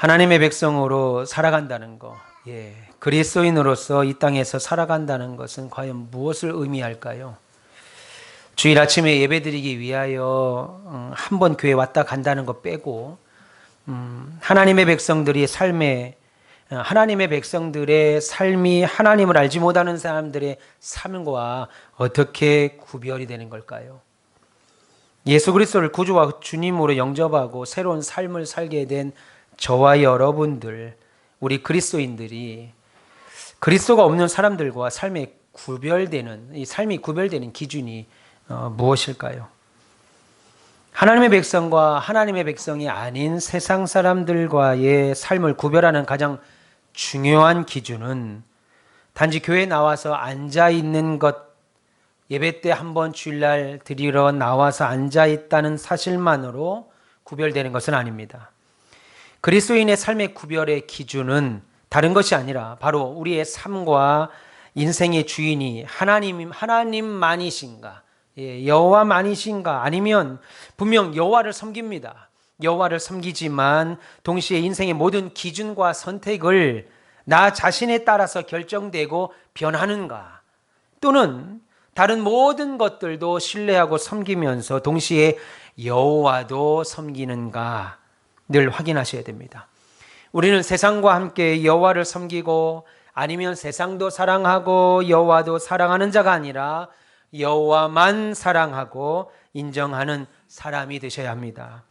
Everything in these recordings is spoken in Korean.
하나님의 백성으로 살아간다는 것, 그리스도인으로서 이 땅에서 살아간다는 것은 과연 무엇을 의미할까요? 주일 아침에 예배드리기 위하여 한 번 교회 왔다 간다는 것 빼고 하나님의 백성들의 삶이 하나님을 알지 못하는 사람들의 삶과 어떻게 구별이 되는 걸까요? 예수 그리스도를 구주와 주님으로 영접하고 새로운 삶을 살게 된 저와 여러분들, 우리 그리스도인들이 그리스도가 없는 사람들과 삶이 구별되는 기준이 무엇일까요? 하나님의 백성과 하나님의 백성이 아닌 세상 사람들과의 삶을 구별하는 가장 중요한 기준은 단지 교회에 나와서 앉아 있는 것, 예배 때 한번 주일날 드리러 나와서 앉아 있다는 사실만으로 구별되는 것은 아닙니다. 그리스도인의 삶의 구별의 기준은 다른 것이 아니라 바로 우리의 삶과 인생의 주인이 하나님만이신가, 여호와만이신가, 아니면 분명 여호와를 섬깁니다. 여호와를 섬기지만 동시에 인생의 모든 기준과 선택을 나 자신에 따라서 결정되고 변하는가, 또는 다른 모든 것들도 신뢰하고 섬기면서 동시에 여호와도 섬기는가 늘 확인하셔야 됩니다. 우리는 세상과 함께 여호와를 섬기고 아니면 세상도 사랑하고 여호와도 사랑하는 자가 아니라 여호와만 사랑하고 인정하는 사람이 되셔야 합니다.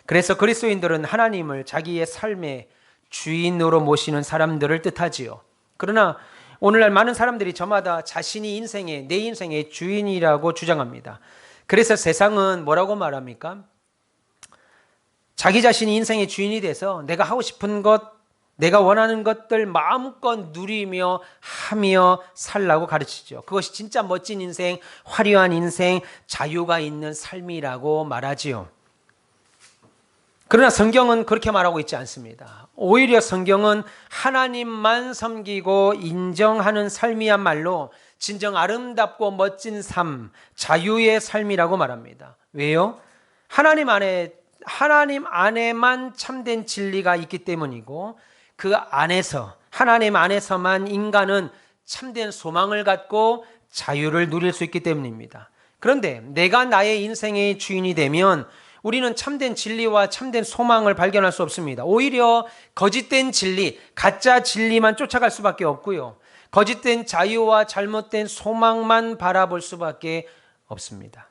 그래서 그리스도인들은 하나님을 자기의 삶의 주인으로 모시는 사람들을 뜻하지요. 그러나 오늘날 많은 사람들이 저마다 자신이 내 인생의 주인이라고 주장합니다. 그래서 세상은 뭐라고 말합니까? 자기 자신이 인생의 주인이 돼서 내가 하고 싶은 것, 내가 원하는 것들 마음껏 누리며 하며 살라고 가르치죠. 그것이 진짜 멋진 인생, 화려한 인생, 자유가 있는 삶이라고 말하지요. 그러나 성경은 그렇게 말하고 있지 않습니다. 오히려 성경은 하나님만 섬기고 인정하는 삶이야말로 진정 아름답고 멋진 삶, 자유의 삶이라고 말합니다. 왜요? 하나님 안에만 참된 진리가 있기 때문이고, 그 안에서, 하나님 안에서만 인간은 참된 소망을 갖고 자유를 누릴 수 있기 때문입니다. 그런데 내가 나의 인생의 주인이 되면 우리는 참된 진리와 참된 소망을 발견할 수 없습니다. 오히려 거짓된 진리, 가짜 진리만 쫓아갈 수밖에 없고요. 거짓된 자유와 잘못된 소망만 바라볼 수밖에 없습니다.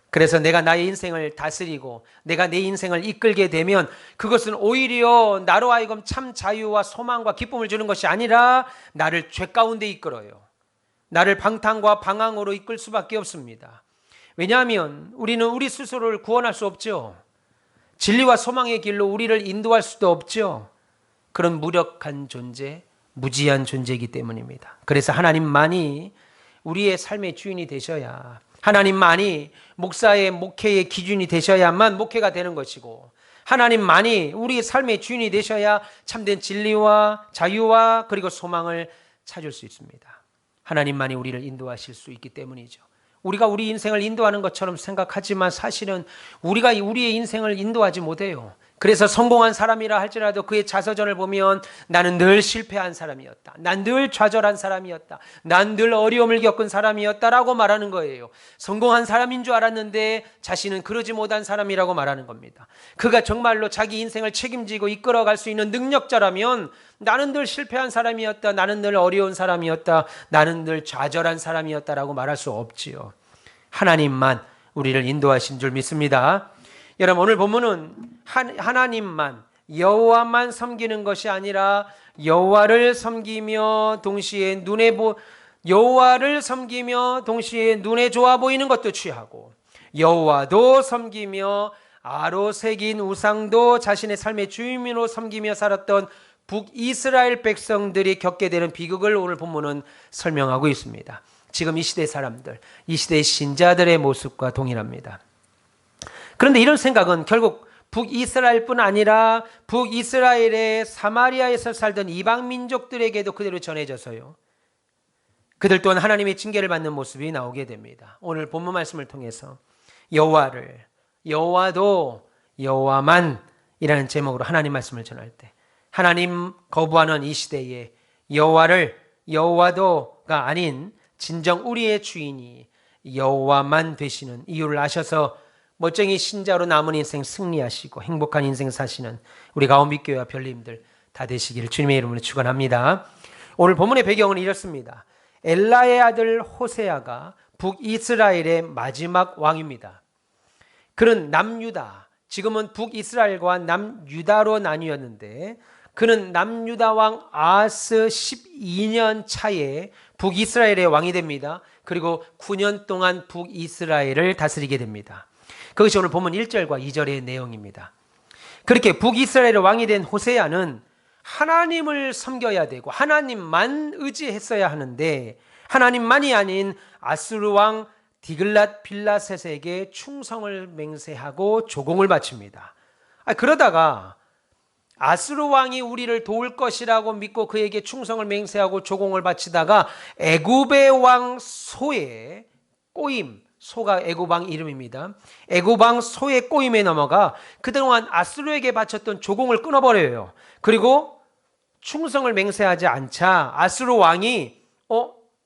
그래서 내가 나의 인생을 다스리고 내가 내 인생을 이끌게 되면 그것은 오히려 나로 하여금 참 자유와 소망과 기쁨을 주는 것이 아니라 나를 죄 가운데 이끌어요. 나를 방탕과 방황으로 이끌 수밖에 없습니다. 왜냐하면 우리는 우리 스스로를 구원할 수 없죠. 진리와 소망의 길로 우리를 인도할 수도 없죠. 그런 무력한 존재, 무지한 존재이기 때문입니다. 그래서 하나님만이 우리의 삶의 주인이 되셔야, 하나님만이 목회의 기준이 되셔야만 목회가 되는 것이고, 하나님만이 우리의 삶의 주인이 되셔야 참된 진리와 자유와 그리고 소망을 찾을 수 있습니다. 하나님만이 우리를 인도하실 수 있기 때문이죠. 우리가 우리 인생을 인도하는 것처럼 생각하지만 사실은 우리가 우리의 인생을 인도하지 못해요. 그래서 성공한 사람이라 할지라도 그의 자서전을 보면 나는 늘 실패한 사람이었다. 난 늘 좌절한 사람이었다. 난 늘 어려움을 겪은 사람이었다라고 말하는 거예요. 성공한 사람인 줄 알았는데 자신은 그러지 못한 사람이라고 말하는 겁니다. 그가 정말로 자기 인생을 책임지고 이끌어갈 수 있는 능력자라면 나는 늘 실패한 사람이었다. 나는 늘 어려운 사람이었다. 나는 늘 좌절한 사람이었다라고 말할 수 없지요. 하나님만 우리를 인도하신 줄 믿습니다. 여러분, 오늘 본문은 하나님만, 여호와만 섬기는 것이 아니라 여호와를 섬기며 동시에 눈에 좋아 보이는 것도 취하고, 여호와도 섬기며 아로 새긴 우상도 자신의 삶의 주인으로 섬기며 살았던 북이스라엘 백성들이 겪게 되는 비극을 오늘 본문은 설명하고 있습니다. 지금 이 시대 사람들, 이 시대의 신자들의 모습과 동일합니다. 그런데 이런 생각은 결국 북이스라엘뿐 아니라 북이스라엘의 사마리아에서 살던 이방 민족들에게도 그대로 전해져서요, 그들 또한 하나님의 징계를 받는 모습이 나오게 됩니다. 오늘 본문 말씀을 통해서 여호와도 여호와만 이라는 제목으로 하나님 말씀을 전할 때 하나님 거부하는 이 시대에 여호와도가 아닌 진정 우리의 주인이 여호와만 되시는 이유를 아셔서 멋쟁이 신자로 남은 인생 승리하시고 행복한 인생 사시는 우리 가온빛교회와 별님들 다 되시기를 주님의 이름으로 축원합니다. 오늘 본문의 배경은 이렇습니다. 엘라의 아들 호세아가 북이스라엘의 마지막 왕입니다. 그는 남유다, 지금은 북이스라엘과 남유다로 나뉘었는데 그는 남유다 왕 아하스 12년 차에 북이스라엘의 왕이 됩니다. 그리고 9년 동안 북이스라엘을 다스리게 됩니다. 그것이 오늘 본문 1절과 2절의 내용입니다. 그렇게 북이스라엘의 왕이 된 호세아는 하나님을 섬겨야 되고 하나님만 의지했어야 하는데 하나님만이 아닌 아수르 왕 디글랏 빌라셋에게 충성을 맹세하고 조공을 바칩니다. 그러다가 아수르 왕이 우리를 도울 것이라고 믿고 그에게 충성을 맹세하고 조공을 바치다가 애굽의 왕 소의 꼬임, 소가 애굽 왕 이름입니다. 애굽 왕 소의 꼬임에 넘어가 그동안 아수르에게 바쳤던 조공을 끊어버려요. 그리고 충성을 맹세하지 않자 아수르 왕이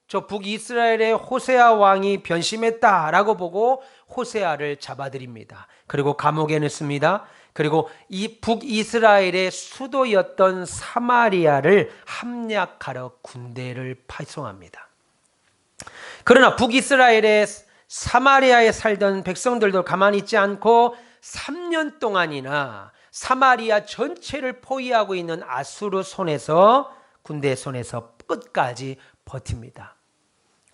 저 북이스라엘의 호세아 왕이 변심했다라고 보고 호세아를 잡아들입니다. 그리고 감옥에 넣습니다. 그리고 이 북이스라엘의 수도였던 사마리아를 함락하러 군대를 파송합니다. 그러나 북이스라엘의 사마리아에 살던 백성들도 가만히 있지 않고 3년 동안이나 사마리아 전체를 포위하고 있는 아수르 손에서 군대 손에서 끝까지 버팁니다.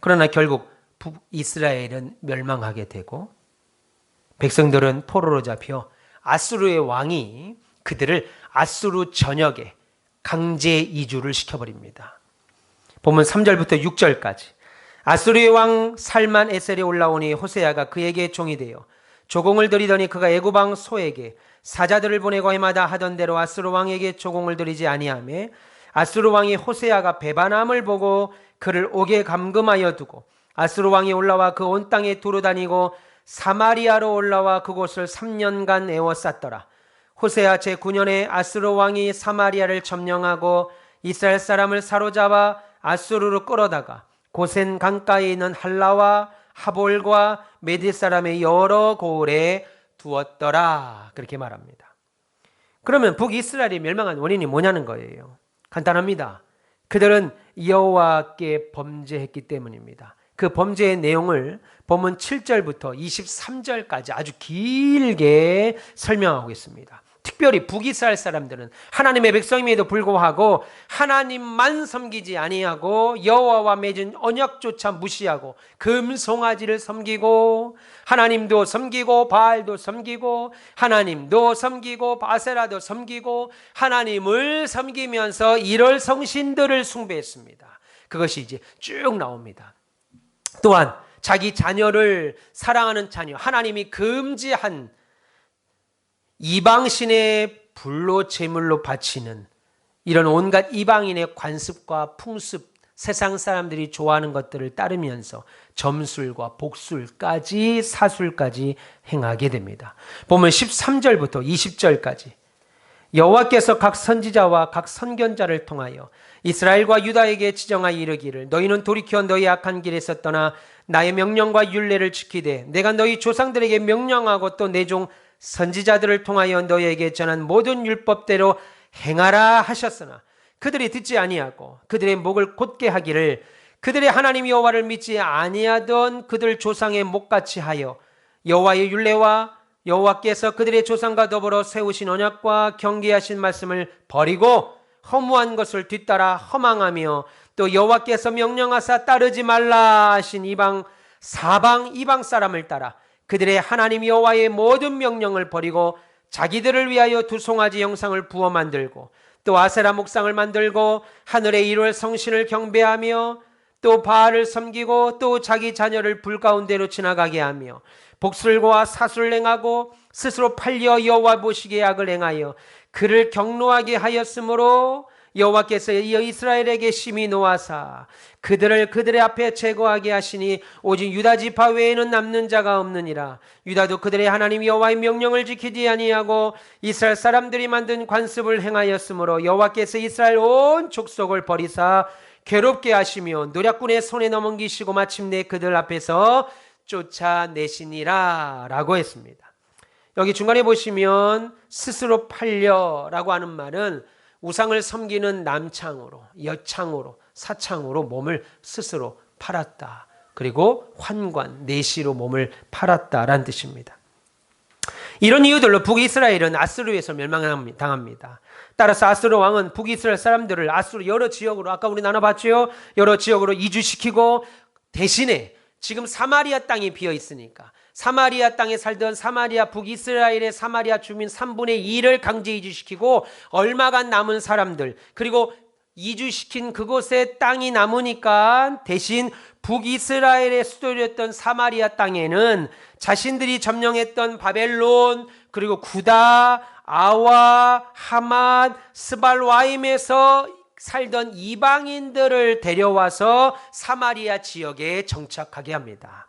그러나 결국 북이스라엘은 멸망하게 되고 백성들은 포로로 잡혀 아수르의 왕이 그들을 아수르 전역에 강제 이주를 시켜버립니다. 본문 3절부터 6절까지 아수르의 왕 살만 에셀이 올라오니 호세아가 그에게 종이 되어 조공을 드리더니 그가 애굽 왕 소에게 사자들을 보내고 해마다 하던 대로 아수르 왕에게 조공을 드리지 아니하매 아수르 왕이 호세아가 배반함을 보고 그를 옥에 감금하여 두고 아수르 왕이 올라와 그 온 땅에 두루 다니고 사마리아로 올라와 그곳을 3년간 에워쌌더라. 호세아 제9년에 아수르 왕이 사마리아를 점령하고 이스라엘 사람을 사로잡아 아수르로 끌어다가 고센 강가에 있는 할라와 하볼과 메디 사람의 여러 고을에 두었더라. 그렇게 말합니다. 그러면 북이스라엘이 멸망한 원인이 뭐냐는 거예요. 간단합니다. 그들은 여호와께 범죄했기 때문입니다. 그 범죄의 내용을 본문 7절부터 23절까지 아주 길게 설명하고 있습니다. 특별히 북이스라엘 사람들은 하나님의 백성임에도 불구하고 하나님만 섬기지 아니하고 여호와와 맺은 언약조차 무시하고 금송아지를 섬기고 하나님도 섬기고 바알도 섬기고 하나님도 섬기고 바세라도 섬기고 하나님을 섬기면서 이럴 성신들을 숭배했습니다. 그것이 이제 쭉 나옵니다. 또한 자기 자녀를 사랑하는 자녀, 하나님이 금지한 이방신의 불로 제물로 바치는 이런 온갖 이방인의 관습과 풍습, 세상 사람들이 좋아하는 것들을 따르면서 점술과 복술까지 사술까지 행하게 됩니다. 보면 13절부터 20절까지 여호와께서 각 선지자와 각 선견자를 통하여 이스라엘과 유다에게 지정하여 이르기를 너희는 돌이켜 너희 악한 길에서 떠나 나의 명령과 율례를 지키되 내가 너희 조상들에게 명령하고 또 내 종 선지자들을 통하여 너희에게 전한 모든 율법대로 행하라 하셨으나 그들이 듣지 아니하고 그들의 목을 곧게 하기를 그들의 하나님 여호와를 믿지 아니하던 그들 조상의 목같이 하여 여호와의 율례와 여호와께서 그들의 조상과 더불어 세우신 언약과 경계하신 말씀을 버리고 허무한 것을 뒤따라 허망하며 또 여호와께서 명령하사 따르지 말라 하신 사방 이방 사람을 따라 그들의 하나님 여호와의 모든 명령을 버리고 자기들을 위하여 두 송아지 형상을 부어 만들고 또 아세라 목상을 만들고 하늘의 일월 성신을 경배하며 또 바알을 섬기고 또 자기 자녀를 불 가운데로 지나가게 하며 복술과 사술을 행하고 스스로 팔려 여호와 보시기에 악을 행하여 그를 경노하게 하였으므로 여호와께서 이어 이스라엘에게 심히 노하사 그들을 그들의 앞에 제거하게 하시니 오직 유다 지파 외에는 남는 자가 없느니라. 유다도 그들의 하나님 여호와의 명령을 지키지 아니하고 이스라엘 사람들이 만든 관습을 행하였으므로 여호와께서 이스라엘 온 족속을 버리사 괴롭게 하시며 노략군의 손에 넘기시고 마침내 그들 앞에서 쫓아내시니라 라고 했습니다. 여기 중간에 보시면 스스로 팔려라고 하는 말은 우상을 섬기는 남창으로, 여창으로, 사창으로 몸을 스스로 팔았다. 그리고 환관, 내시로 몸을 팔았다라는 뜻입니다. 이런 이유들로 북이스라엘은 아수르에서 멸망당합니다. 따라서 아수르 왕은 북이스라엘 사람들을 아수르 여러 지역으로, 아까 우리 나눠봤죠? 여러 지역으로 이주시키고 대신에 지금 사마리아 땅이 비어 있으니까 사마리아 땅에 살던 사마리아 북이스라엘의 사마리아 주민 3분의 2를 강제 이주시키고 얼마간 남은 사람들, 그리고 이주시킨 그곳에 땅이 남으니까 대신 북이스라엘의 수도였던 사마리아 땅에는 자신들이 점령했던 바벨론, 그리고 구다, 아와, 하맛, 스발와임에서 살던 이방인들을 데려와서 사마리아 지역에 정착하게 합니다.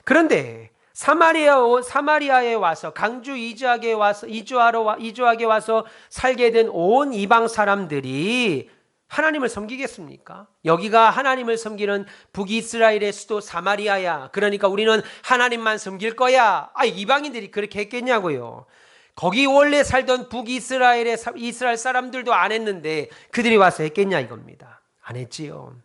그런데 사마리아에 와서 강주 이주하게 와서 살게 된 온 이방 사람들이 하나님을 섬기겠습니까? 여기가 하나님을 섬기는 북이스라엘의 수도 사마리아야. 그러니까 우리는 하나님만 섬길 거야. 이방인들이 그렇게 했겠냐고요. 거기 원래 살던 북이스라엘의 이스라엘 사람들도 안 했는데 그들이 와서 했겠냐 이겁니다. 안 했지요.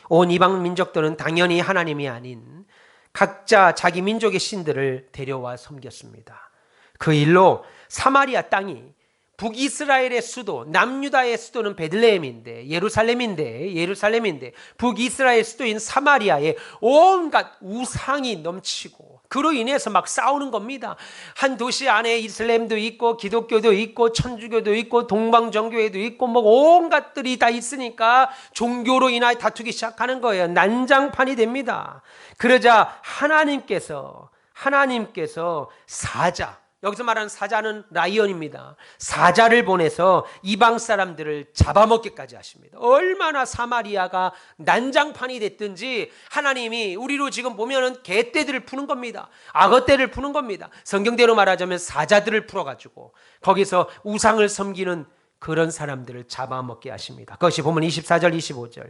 온 이방 민족들은 당연히 하나님이 아닌 각자 자기 민족의 신들을 데려와 섬겼습니다. 그 일로 사마리아 땅이 북이스라엘의 수도, 남유다의 수도는 베들레헴인데 예루살렘인데 북이스라엘 수도인 사마리아에 온갖 우상이 넘치고 그로 인해서 막 싸우는 겁니다. 한 도시 안에 이슬람도 있고 기독교도 있고 천주교도 있고 동방정교회도 있고 뭐 온갖들이 다 있으니까 종교로 인하여 다투기 시작하는 거예요. 난장판이 됩니다. 그러자 하나님께서 사자, 여기서 말하는 사자는 라이언입니다. 사자를 보내서 이방 사람들을 잡아먹기까지 하십니다. 얼마나 사마리아가 난장판이 됐든지 하나님이 우리로 지금 보면은 개떼들을 푸는 겁니다. 악어떼를 푸는 겁니다. 성경대로 말하자면 사자들을 풀어가지고 거기서 우상을 섬기는 그런 사람들을 잡아먹게 하십니다. 그것이 보면 24절 25절.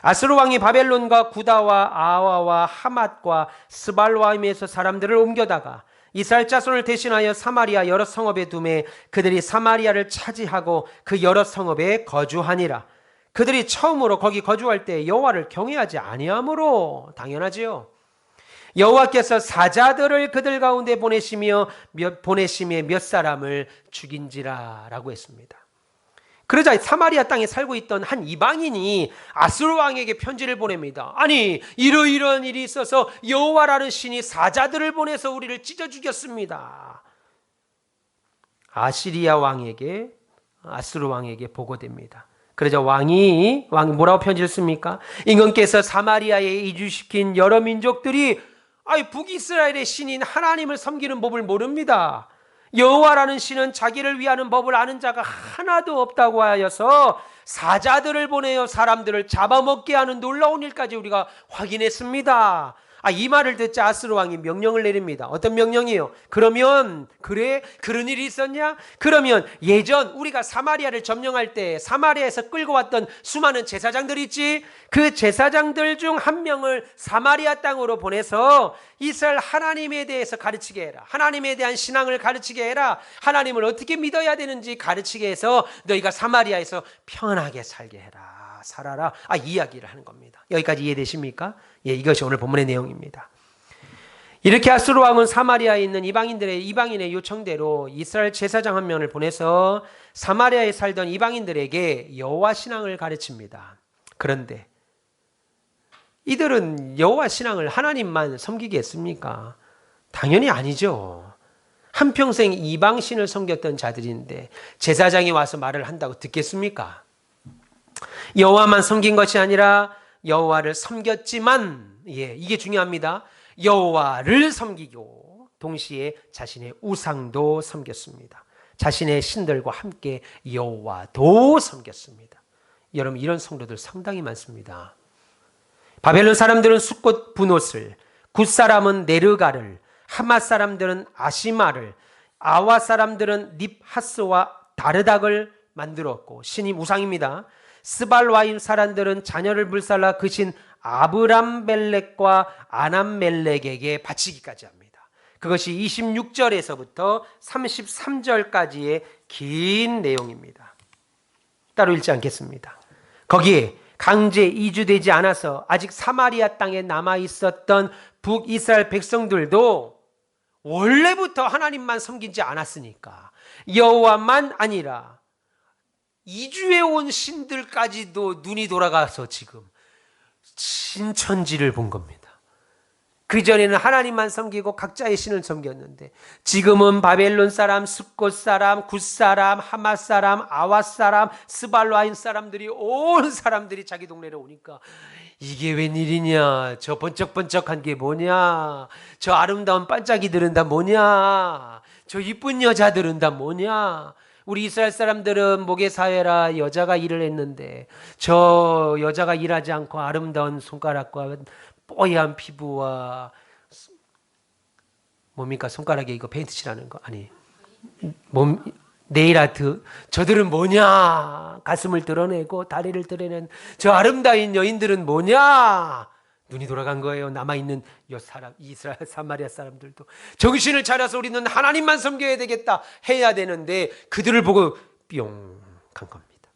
아수르 왕이 바벨론과 구다와 아와와 하맛과 스발와임에서 사람들을 옮겨다가 이스라엘 자손을 대신하여 사마리아 여러 성읍에 두매 그들이 사마리아를 차지하고 그 여러 성읍에 거주하니라. 그들이 처음으로 거기 거주할 때 여호와를 경외하지 아니하므로, 당연하지요. 여호와께서 사자들을 그들 가운데 보내시며 몇 사람을 죽인지라 라고 했습니다. 그러자 사마리아 땅에 살고 있던 한 이방인이 아수르 왕에게 편지를 보냅니다. 아니, 이러이러한 일이 있어서 여호와라는 신이 사자들을 보내서 우리를 찢어 죽였습니다. 아시리아 왕에게, 아수르 왕에게 보고됩니다. 그러자 왕이 뭐라고 편지를 씁니까? 임금께서 사마리아에 이주시킨 여러 민족들이 북이스라엘의 신인 하나님을 섬기는 법을 모릅니다. 여호와라는 신은 자기를 위하는 법을 아는 자가 하나도 없다고 하여서 사자들을 보내어 사람들을 잡아먹게 하는 놀라운 일까지 우리가 확인했습니다. 이 말을 듣자 아수르 왕이 명령을 내립니다. 어떤 명령이에요? 그러면 그런 일이 있었냐? 그러면 예전 우리가 사마리아를 점령할 때 사마리아에서 끌고 왔던 수많은 제사장들 있지? 그 제사장들 중 한 명을 사마리아 땅으로 보내서 이스라엘 하나님에 대해서 가르치게 해라. 하나님에 대한 신앙을 가르치게 해라. 하나님을 어떻게 믿어야 되는지 가르치게 해서 너희가 사마리아에서 평안하게 살게 해라. 살아라. 이야기를 하는 겁니다. 여기까지 이해되십니까? 이것이 오늘 본문의 내용입니다. 이렇게 아수르 왕은 사마리아에 있는 이방인의 요청대로 이스라엘 제사장 한 명을 보내서 사마리아에 살던 이방인들에게 여호와 신앙을 가르칩니다. 그런데 이들은 여호와 신앙을 하나님만 섬기겠습니까? 당연히 아니죠. 한평생 이방신을 섬겼던 자들인데 제사장이 와서 말을 한다고 듣겠습니까? 여호와만 섬긴 것이 아니라 여호와를 섬겼지만, 이게 중요합니다. 여호와를 섬기고 동시에 자신의 우상도 섬겼습니다. 자신의 신들과 함께 여호와도 섬겼습니다. 여러분, 이런 성도들 상당히 많습니다. 바벨론 사람들은 숫꽃 분옷을, 굿 사람은 네르가를, 하맛 사람들은 아시마를, 아와 사람들은 닙하스와 다르닥을 만들었고, 신이 우상입니다. 스발와임 사람들은 자녀를 불살라 그 신 아브람멜렉과 아남멜렉에게 바치기까지 합니다. 그것이 26절에서부터 33절까지의 긴 내용입니다. 따로 읽지 않겠습니다. 거기에 강제 이주되지 않아서 아직 사마리아 땅에 남아 있었던 북이스라엘 백성들도 원래부터 하나님만 섬기지 않았으니까 여호와만 아니라 이주해 온 신들까지도 눈이 돌아가서 지금 신천지를 본 겁니다. 그전에는 하나님만 섬기고 각자의 신을 섬겼는데 지금은 바벨론 사람, 숫꽃 사람, 굿 사람, 하맛 사람, 아와 사람, 스발와임 사람들이 온 사람들이 자기 동네로 오니까 이게 웬일이냐, 저 번쩍번쩍한 게 뭐냐, 저 아름다운 반짝이들은 다 뭐냐, 저 이쁜 여자들은 다 뭐냐. 우리 이스라엘 사람들은 목에 사회라 여자가 일을 했는데 저 여자가 일하지 않고 아름다운 손가락과 뽀얀 피부와 뭡니까? 손가락에 이거 페인트 칠하는 거 아니 네일 아트, 저들은 뭐냐? 가슴을 드러내고 다리를 드러낸 저 아름다운 여인들은 뭐냐? 눈이 돌아간 거예요. 남아있는 이스라엘 사마리아 사람들도 정신을 차려서 우리는 하나님만 섬겨야 되겠다 해야 되는데 그들을 보고 뿅 간 겁니다.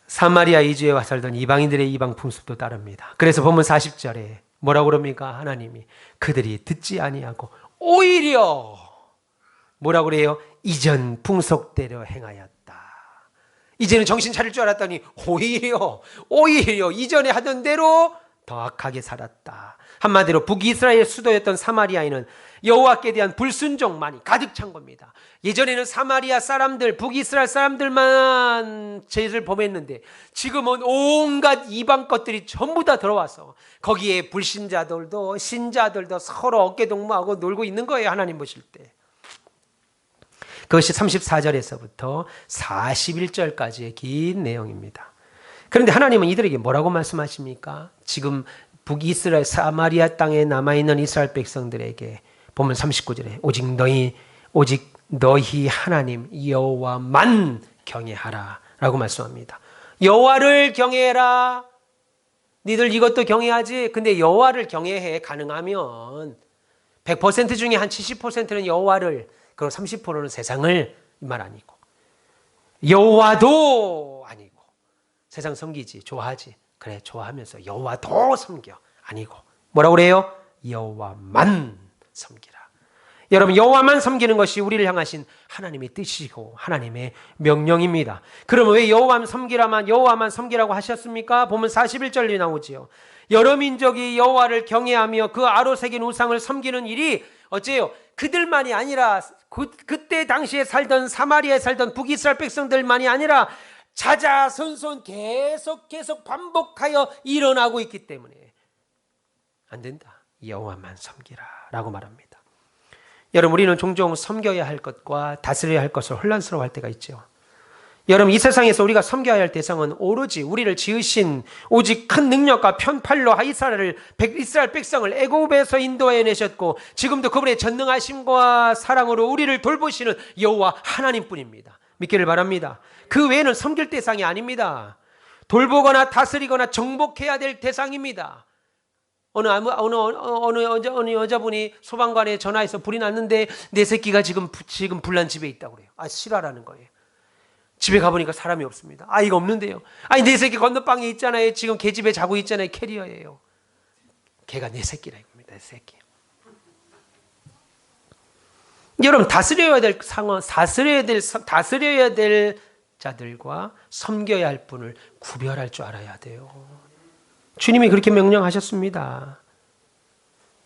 사마리아 이주에 와 살던 이방인들의 이방 풍습도 따릅니다. 그래서 본문 40절에 뭐라고 그럽니까? 하나님이 그들이 듣지 아니하고 오히려 뭐라고 그래요? 이전 풍속대로 행하였다. 이제는 정신 차릴 줄 알았더니 오히려 이전에 하던 대로 더 악하게 살았다. 한마디로 북이스라엘 수도였던 사마리아에는 여호와께 대한 불순종만이 가득 찬 겁니다. 예전에는 사마리아 사람들, 북이스라엘 사람들만 죄를 범했는데 지금은 온갖 이방 것들이 전부 다 들어와서 거기에 불신자들도 신자들도 서로 어깨동무하고 놀고 있는 거예요. 하나님 보실 때. 그것이 34절에서부터 41절까지의 긴 내용입니다. 그런데 하나님은 이들에게 뭐라고 말씀하십니까? 지금 북이스라엘 사마리아 땅에 남아있는 이스라엘 백성들에게 보면 39절에 오직 너희 하나님 여호와만 경외하라 라고 말씀합니다. 여호와를 경외해라. 니들 이것도 경외하지. 근데 여호와를 경외해 가능하면 100% 중에 한 70%는 여호와를, 그리고 30%는 세상을, 이 말 아니고 여호와도 아니고 세상 섬기지 좋아하지, 그래 좋아하면서 여호와도 섬겨 아니고 뭐라고 그래요? 여호와만 섬기라. 여러분, 여호와만 섬기는 것이 우리를 향하신 하나님의 뜻이고 하나님의 명령입니다. 그러면 왜 여호와만 섬기라고 하셨습니까? 보면 41절이 나오지요. 여러 민족이 여호와를 경외하며 그 아로 새긴 우상을 섬기는 일이 어째요? 그들만이 아니라 그때 당시에 살던 사마리아에 살던 북이스라엘 백성들만이 아니라 자자손손 계속 반복하여 일어나고 있기 때문에 안 된다. 여호와만 섬기라 라고 말합니다. 여러분, 우리는 종종 섬겨야 할 것과 다스려야 할 것을 혼란스러워할 때가 있죠. 여러분, 이 세상에서 우리가 섬겨야 할 대상은 오로지 우리를 지으신 오직 큰 능력과 편팔로 이스라엘 백성을 애굽에서 인도해내셨고 지금도 그분의 전능하심과 사랑으로 우리를 돌보시는 여호와 하나님뿐입니다. 믿기를 바랍니다. 그 외에는 섬길 대상이 아닙니다. 돌보거나 다스리거나 정복해야 될 대상입니다. 어느 여자분이 소방관에 전화해서 불이 났는데 내 새끼가 지금 불난 집에 있다고 그래요. 실화라는 거예요. 집에 가보니까 사람이 없습니다. 아이가 없는데요. 내 새끼 건너방에 있잖아요. 지금 걔 집에 자고 있잖아요. 캐리어예요. 걔가 내 새끼라 이겁니다. 내 새끼. 여러분, 다스려야 될 상황, 다스려야 될 자들과 섬겨야 할 분을 구별할 줄 알아야 돼요. 주님이 그렇게 명령하셨습니다.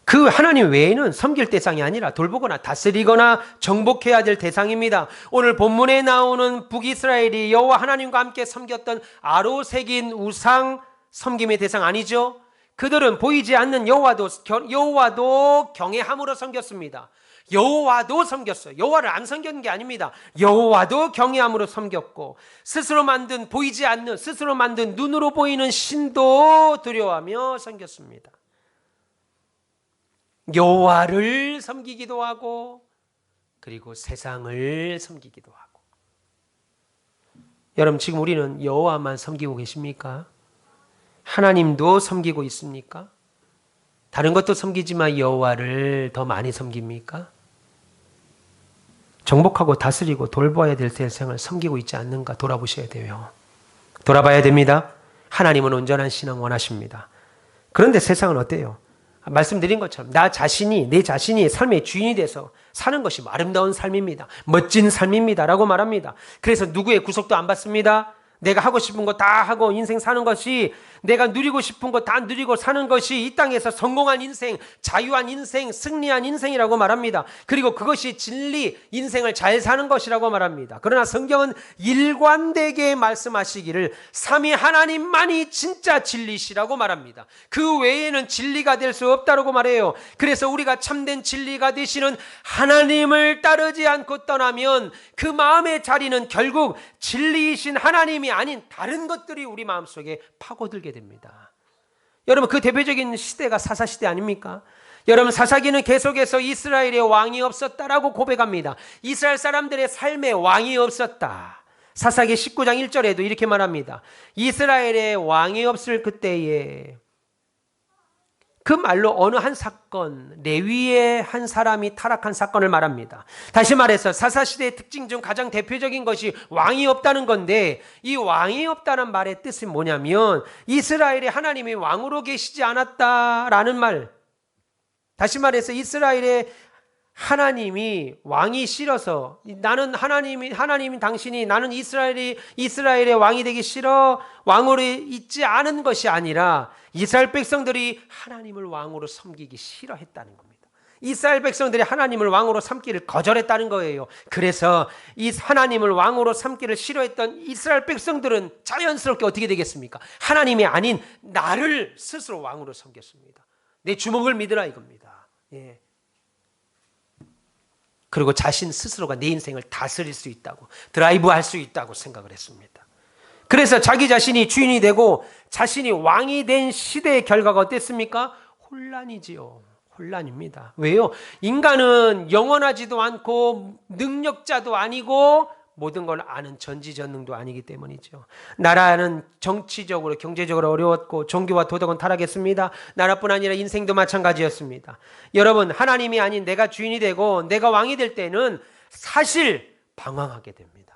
그 하나님 외에는 섬길 대상이 아니라 돌보거나 다스리거나 정복해야 될 대상입니다. 오늘 본문에 나오는 북이스라엘이 여호와 하나님과 함께 섬겼던 아로 새긴 우상 섬김의 대상 아니죠? 그들은 보이지 않는 여호와도 경외함으로 섬겼습니다. 여호와도 섬겼어요. 여호와를 안 섬겼는 게 아닙니다. 여호와도 경외함으로 섬겼고 스스로 만든 보이지 않는 스스로 만든 눈으로 보이는 신도 두려워하며 섬겼습니다. 여호와를 섬기기도 하고 그리고 세상을 섬기기도 하고. 여러분 지금 우리는 여호와만 섬기고 계십니까? 하나님도 섬기고 있습니까? 다른 것도 섬기지만 여호와를 더 많이 섬깁니까? 정복하고 다스리고 돌봐야 될 세상을 섬기고 있지 않는가 돌아보셔야 돼요. 돌아봐야 됩니다. 하나님은 온전한 신앙 원하십니다. 그런데 세상은 어때요? 말씀드린 것처럼 내 자신이 삶의 주인이 돼서 사는 것이 아름다운 삶입니다. 멋진 삶입니다 라고 말합니다. 그래서 누구의 구속도 안 받습니다. 내가 하고 싶은 거 다 하고 인생 사는 것이, 내가 누리고 싶은 거 다 누리고 사는 것이 이 땅에서 성공한 인생, 자유한 인생, 승리한 인생이라고 말합니다. 그리고 그것이 진리, 인생을 잘 사는 것이라고 말합니다. 그러나 성경은 일관되게 말씀하시기를 삼위 하나님만이 진짜 진리시라고 말합니다. 그 외에는 진리가 될 수 없다고 말해요. 그래서 우리가 참된 진리가 되시는 하나님을 따르지 않고 떠나면 그 마음의 자리는 결국 진리이신 하나님이 아닌 다른 것들이 우리 마음속에 파고들게 됩니다. 여러분 그 대표적인 시대가 사사시대 아닙니까? 여러분 사사기는 계속해서 이스라엘에 왕이 없었다라고 고백합니다. 이스라엘 사람들의 삶에 왕이 없었다. 사사기 19장 1절에도 이렇게 말합니다. 이스라엘에 왕이 없을 그때에, 그 말로 어느 한 사건, 레위의 한 사람이 타락한 사건을 말합니다. 다시 말해서 사사시대의 특징 중 가장 대표적인 것이 왕이 없다는 건데, 이 왕이 없다는 말의 뜻이 뭐냐면 이스라엘에 하나님이 왕으로 계시지 않았다라는 말. 다시 말해서 이스라엘에 하나님이 왕이 싫어서, 나는 하나님이 당신이 나는 이스라엘의 왕이 되기 싫어 왕으로 있지 않은 것이 아니라 이스라엘 백성들이 하나님을 왕으로 섬기기 싫어했다는 겁니다. 이스라엘 백성들이 하나님을 왕으로 삼기를 거절했다는 거예요. 그래서 이 하나님을 왕으로 삼기를 싫어했던 이스라엘 백성들은 자연스럽게 어떻게 되겠습니까? 하나님이 아닌 나를 스스로 왕으로 섬겼습니다. 내 주먹을 믿으라 이겁니다. 예. 그리고 자신 스스로가 내 인생을 다스릴 수 있다고, 드라이브할 수 있다고 생각을 했습니다. 그래서 자기 자신이 주인이 되고 자신이 왕이 된 시대의 결과가 어땠습니까? 혼란이지요. 혼란입니다. 왜요? 인간은 영원하지도 않고 능력자도 아니고 모든 걸 아는 전지전능도 아니기 때문이죠. 나라는 정치적으로 경제적으로 어려웠고 종교와 도덕은 타락했습니다. 나라뿐 아니라 인생도 마찬가지였습니다. 여러분 하나님이 아닌 내가 주인이 되고 내가 왕이 될 때는 사실 방황하게 됩니다.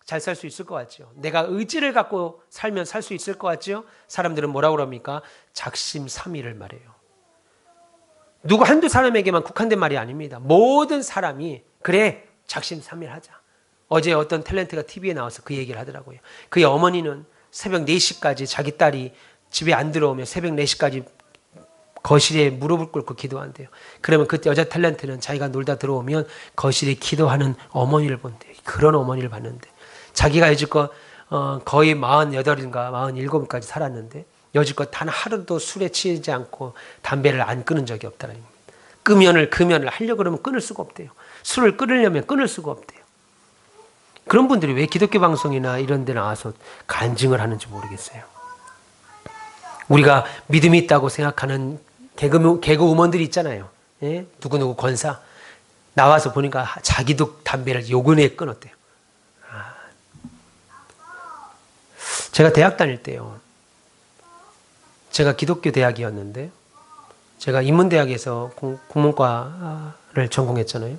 잘 살 수 있을 것 같죠? 내가 의지를 갖고 살면 살 수 있을 것 같죠? 사람들은 뭐라고 그럽니까? 작심삼일을 말해요. 누구 한두 사람에게만 국한된 말이 아닙니다. 모든 사람이 그래 작심삼일 하자. 어제 어떤 탤런트가 TV에 나와서 그 얘기를 하더라고요. 그의 어머니는 새벽 4시까지 자기 딸이 집에 안 들어오면 새벽 4시까지 거실에 무릎을 꿇고 기도한대요. 그러면 그때 여자 탤런트는 자기가 놀다 들어오면 거실에 기도하는 어머니를 본대요. 그런 어머니를 봤는데 자기가 여지껏 거의 48인가 47까지 살았는데 여지껏 단 하루도 술에 취하지 않고 담배를 안 끊은 적이 없다는 겁니다. 금연을 하려고 그러면 끊을 수가 없대요. 술을 끊으려면 끊을 수가 없대요. 그런 분들이 왜 기독교 방송이나 이런 데 나와서 간증을 하는지 모르겠어요. 우리가 믿음이 있다고 생각하는 개그우먼들이 있잖아요. 예? 누구누구 권사 나와서 보니까 자기도 담배를 요근에 끊었대요. 제가 대학 다닐 때요. 제가 기독교 대학이었는데 제가 인문대학에서 국문과를 전공했잖아요.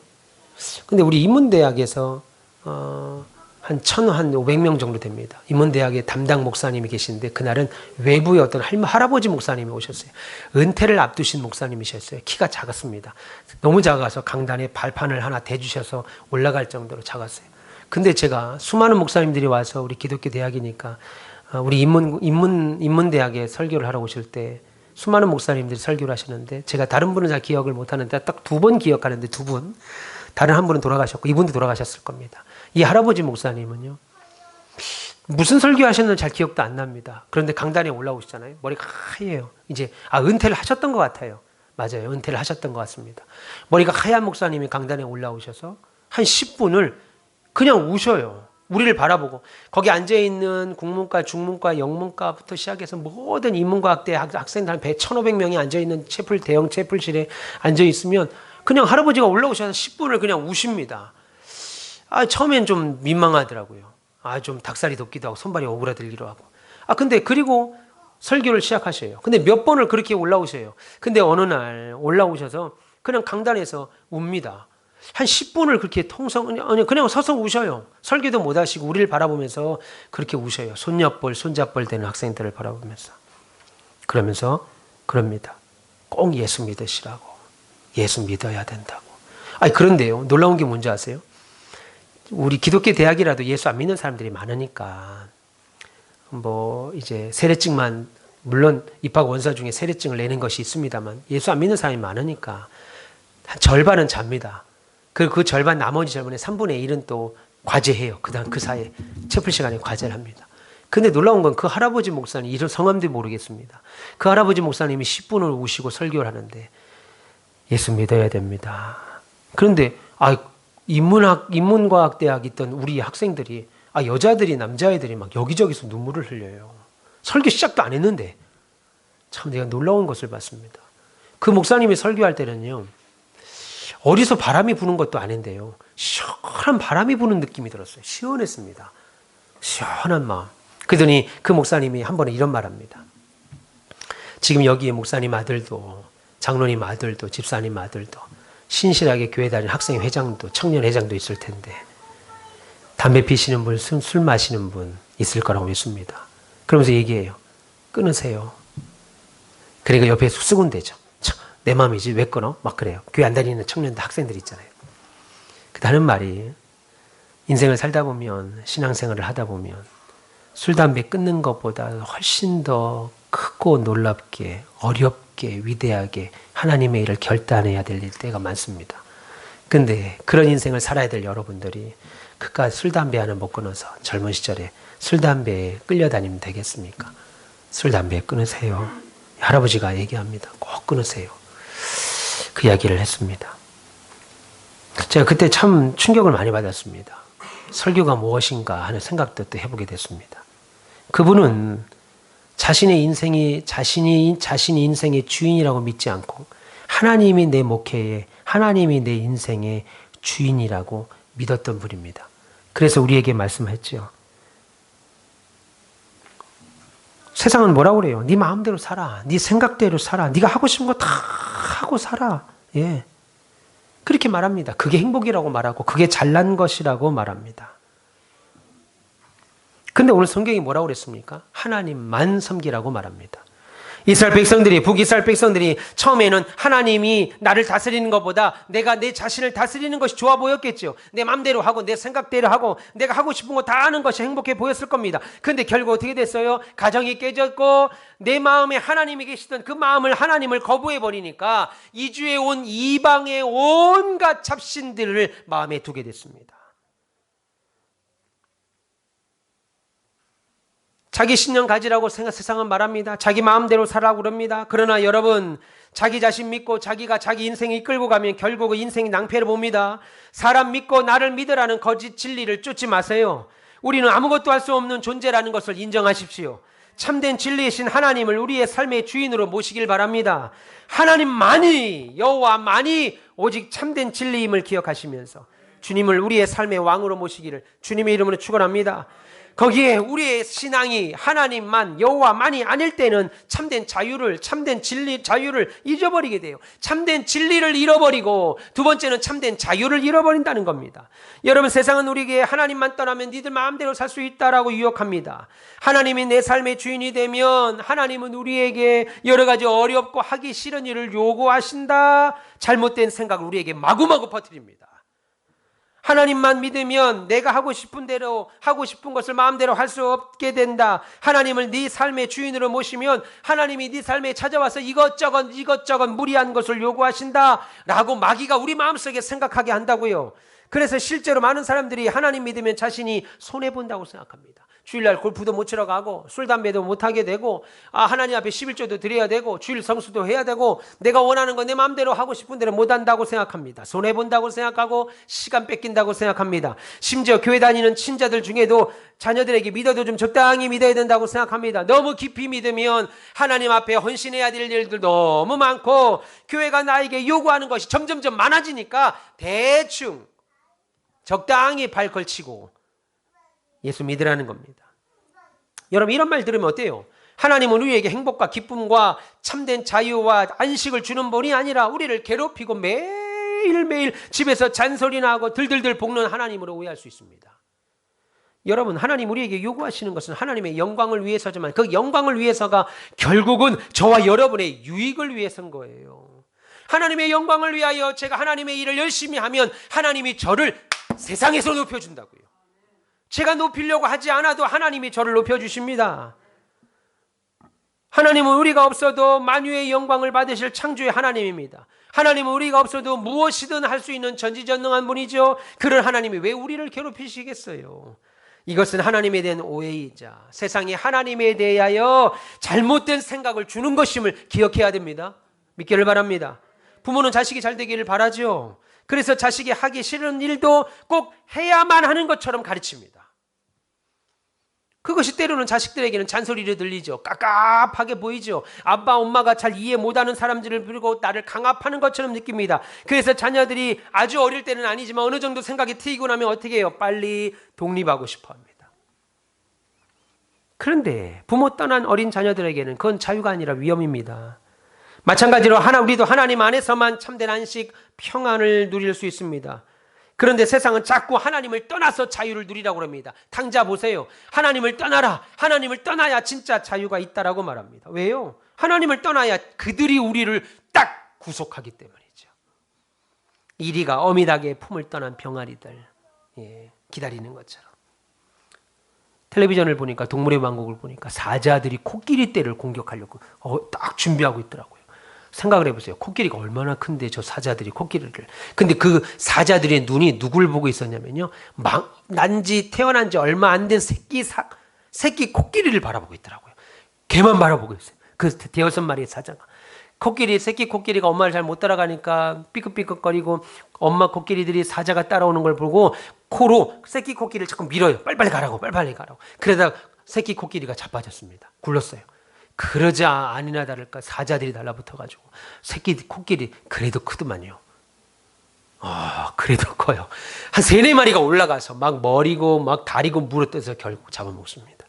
근데 우리 인문대학에서 한 1,500명 정도 됩니다. 인문대학에 담당 목사님이 계시는데 그날은 외부의 어떤 할아버지 목사님이 오셨어요. 은퇴를 앞두신 목사님이셨어요. 키가 작았습니다. 너무 작아서 강단에 발판을 하나 대주셔서 올라갈 정도로 작았어요. 근데 제가 수많은 목사님들이 와서 우리 기독교 대학이니까 우리 인문대학에 설교를 하러 오실 때 수많은 목사님들이 설교를 하시는데 제가 다른 분은 잘 기억을 못하는데 딱 2번 기억하는데 2분, 다른 한 분은 돌아가셨고 이분도 돌아가셨을 겁니다. 이 할아버지 목사님은요, 무슨 설교하셨는지 잘 기억도 안 납니다. 그런데 강단에 올라오시잖아요. 머리가 하얘요. 이제 은퇴를 하셨던 것 같아요. 맞아요. 은퇴를 하셨던 것 같습니다. 머리가 하얀 목사님이 강단에 올라오셔서 한 10분을 그냥 우셔요. 우리를 바라보고. 거기 앉아있는 국문과, 중문과, 영문과부터 시작해서 모든 인문과학대 학생들 한 1,500명이 앉아있는 대형 채플실에 앉아있으면 그냥 할아버지가 올라오셔서 10분을 그냥 우십니다. 처음엔 좀 민망하더라고요. 좀 닭살이 돋기도 하고 손발이 오그라들기도 하고. 근데 그리고 설교를 시작하셔요. 근데 몇 번을 그렇게 올라오셔요. 근데 어느 날 올라오셔서 그냥 강단에서 웁니다. 한 10분을 그렇게 그냥 서서 우셔요. 설교도 못 하시고 우리를 바라보면서 그렇게 우셔요. 손녀뻘, 손자뻘 되는 학생들을 바라보면서. 그러면서 그럽니다. 꼭 예수 믿으시라고. 예수 믿어야 된다고. 그런데요. 놀라운 게 뭔지 아세요? 우리 기독교 대학이라도 예수 안 믿는 사람들이 많으니까 이제 세례증만, 물론 입학 원서 중에 세례증을 내는 것이 있습니다만 예수 안 믿는 사람이 많으니까 한 절반은 잡니다. 그 절반, 나머지 절반의 3분의 1은 또 과제해요. 그 사이에 채플 시간에 과제를 합니다. 근데 놀라운 건 그 할아버지 목사님, 이름 성함도 모르겠습니다. 그 할아버지 목사님이 10분을 우시고 설교를 하는데 예수 믿어야 됩니다. 그런데 인문과학대학 있던 우리 학생들이, 여자들이, 남자애들이 막 여기저기서 눈물을 흘려요. 설교 시작도 안 했는데. 참 내가 놀라운 것을 봤습니다. 그 목사님이 설교할 때는요, 어디서 바람이 부는 것도 아닌데요, 시원한 바람이 부는 느낌이 들었어요. 시원했습니다. 시원한 마음. 그러더니 그 목사님이 한 번에 이런 말 합니다. 지금 여기에 목사님 아들도, 장로님 아들도, 집사님 아들도, 신실하게 교회 다니는 학생 회장도, 청년 회장도 있을 텐데 담배 피시는 분, 술 마시는 분 있을 거라고 믿습니다. 그러면서 얘기해요. 끊으세요. 그러니까 옆에 수군대죠. 내 마음이지 왜 끊어? 막 그래요. 교회 안 다니는 청년들, 학생들 있잖아요. 하는 말이, 인생을 살다 보면, 신앙생활을 하다 보면 술, 담배 끊는 것보다 훨씬 더 크고 놀랍게, 어렵게, 위대하게 하나님의 일을 결단해야 될 때가 많습니다. 근데 그런 인생을 살아야 될 여러분들이 그깟 술, 담배 하나 못 끊어서 젊은 시절에 술, 담배에 끌려다니면 되겠습니까? 술, 담배 끊으세요. 할아버지가 얘기합니다. 꼭 끊으세요. 그 이야기를 했습니다. 제가 그때 참 충격을 많이 받았습니다. 설교가 무엇인가 하는 생각도 또 해보게 됐습니다. 그분은 자신의 인생이 자신이 인생의 주인이라고 믿지 않고 하나님이 내 목회에, 하나님이 내 인생의 주인이라고 믿었던 분입니다. 그래서 우리에게 말씀했죠. 세상은 뭐라고 그래요? 네 마음대로 살아. 네 생각대로 살아. 네가 하고 싶은 거 다 하고 살아. 예. 그렇게 말합니다. 그게 행복이라고 말하고 그게 잘난 것이라고 말합니다. 근데 오늘 성경이 뭐라고 그랬습니까? 하나님만 섬기라고 말합니다. 이스라엘 백성들이, 북이스라엘 백성들이 처음에는 하나님이 나를 다스리는 것보다 내가 내 자신을 다스리는 것이 좋아 보였겠죠. 내 맘대로 하고 내 생각대로 하고 내가 하고 싶은 거 다 하는 것이 행복해 보였을 겁니다. 근데 결국 어떻게 됐어요? 가정이 깨졌고 내 마음에 하나님이 계시던 그 마음을, 하나님을 거부해 버리니까 이주에 온 이방의 온갖 잡신들을 마음에 두게 됐습니다. 자기 신념 가지라고 세상은 말합니다. 자기 마음대로 살라고 그럽니다. 그러나 여러분, 자기 자신 믿고 자기가 자기 인생을 이끌고 가면 결국 인생이 낭패를 봅니다. 사람 믿고 나를 믿으라는 거짓 진리를 쫓지 마세요. 우리는 아무것도 할 수 없는 존재라는 것을 인정하십시오. 참된 진리이신 하나님을 우리의 삶의 주인으로 모시길 바랍니다. 하나님만이, 여호와만이 오직 참된 진리임을 기억하시면서 주님을 우리의 삶의 왕으로 모시기를 주님의 이름으로 축원합니다. 거기에 우리의 신앙이 하나님만, 여호와만이 아닐 때는 참된 자유를, 참된 진리, 자유를 잊어버리게 돼요. 참된 진리를 잃어버리고 두 번째는 참된 자유를 잃어버린다는 겁니다. 여러분, 세상은 우리에게 하나님만 떠나면 니들 마음대로 살 수 있다라고 유혹합니다. 하나님이 내 삶의 주인이 되면 하나님은 우리에게 여러 가지 어렵고 하기 싫은 일을 요구하신다. 잘못된 생각을 우리에게 마구마구 퍼뜨립니다. 하나님만 믿으면 내가 하고 싶은 대로, 하고 싶은 것을 마음대로 할 수 없게 된다. 하나님을 네 삶의 주인으로 모시면 하나님이 네 삶에 찾아와서 이것저것 무리한 것을 요구하신다 라고 마귀가 우리 마음속에 생각하게 한다고요. 그래서 실제로 많은 사람들이 하나님 믿으면 자신이 손해본다고 생각합니다. 주일날 골프도 못 치러 가고 술 담배도 못 하게 되고 하나님 앞에 11조도 드려야 되고 주일 성수도 해야 되고 내가 원하는 건 내 마음대로 하고 싶은 대로 못 한다고 생각합니다. 손해 본다고 생각하고 시간 뺏긴다고 생각합니다. 심지어 교회 다니는 친자들 중에도 자녀들에게 믿어도 좀 적당히 믿어야 된다고 생각합니다. 너무 깊이 믿으면 하나님 앞에 헌신해야 될 일들 너무 많고 교회가 나에게 요구하는 것이 점점점 많아지니까 대충 적당히 발 걸치고 예수 믿으라는 겁니다. 여러분 이런 말 들으면 어때요? 하나님은 우리에게 행복과 기쁨과 참된 자유와 안식을 주는 분이 아니라 우리를 괴롭히고 매일매일 집에서 잔소리나 하고 들들들 볶는 하나님으로 오해할 수 있습니다. 여러분 하나님 우리에게 요구하시는 것은 하나님의 영광을 위해서지만 그 영광을 위해서가 결국은 저와 여러분의 유익을 위해서인 거예요. 하나님의 영광을 위하여 제가 하나님의 일을 열심히 하면 하나님이 저를 세상에서 높여준다고요. 제가 높이려고 하지 않아도 하나님이 저를 높여주십니다. 하나님은 우리가 없어도 만유의 영광을 받으실 창조의 하나님입니다. 하나님은 우리가 없어도 무엇이든 할 수 있는 전지전능한 분이죠. 그런 하나님이 왜 우리를 괴롭히시겠어요? 이것은 하나님에 대한 오해이자 세상에 하나님에 대하여 잘못된 생각을 주는 것임을 기억해야 됩니다. 믿기를 바랍니다. 부모는 자식이 잘 되기를 바라죠. 그래서 자식이 하기 싫은 일도 꼭 해야만 하는 것처럼 가르칩니다. 그것이 때로는 자식들에게는 잔소리로 들리죠. 깝깝하게 보이죠. 아빠 엄마가 잘 이해 못하는 사람들을 부르고 나를 강압하는 것처럼 느낍니다. 그래서 자녀들이 아주 어릴 때는 아니지만 어느 정도 생각이 트이고 나면 어떻게 해요? 빨리 독립하고 싶어 합니다. 그런데 부모 떠난 어린 자녀들에게는 그건 자유가 아니라 위험입니다. 마찬가지로 우리도 하나님 안에서만 참된 안식, 평안을 누릴 수 있습니다. 그런데 세상은 자꾸 하나님을 떠나서 자유를 누리라고 합니다. 탕자 보세요. 하나님을 떠나라. 하나님을 떠나야 진짜 자유가 있다라고 말합니다. 왜요? 하나님을 떠나야 그들이 우리를 딱 구속하기 때문이죠. 이리가 어미닭의 품을 떠난 병아리들 기다리는 것처럼. 텔레비전을 보니까 동물의 왕국을 보니까 사자들이 코끼리 떼를 공격하려고 딱 준비하고 있더라고요. 생각을 해보세요. 코끼리가 얼마나 큰데 저 사자들이 코끼리를. 근데 그 사자들의 눈이 누굴 보고 있었냐면요. 태어난 지 얼마 안 된 새끼 코끼리를 바라보고 있더라고요. 걔만 바라보고 있어요. 그 6마리의 사자가. 새끼 코끼리가 엄마를 잘 못 따라가니까 삐끗삐끗거리고 엄마 코끼리들이 사자가 따라오는 걸 보고 코로 새끼 코끼리를 자꾸 밀어요. 빨리빨리 가라고. 그러다가 새끼 코끼리가 자빠졌습니다. 굴렀어요. 그러자 아니나 다를까 사자들이 달라붙어가지고 새끼 코끼리 그래도 크더만요. 그래도 커요. 한 3-4마리가 올라가서 막 머리고 막 다리고 물어뜯어서 결국 잡아먹습니다.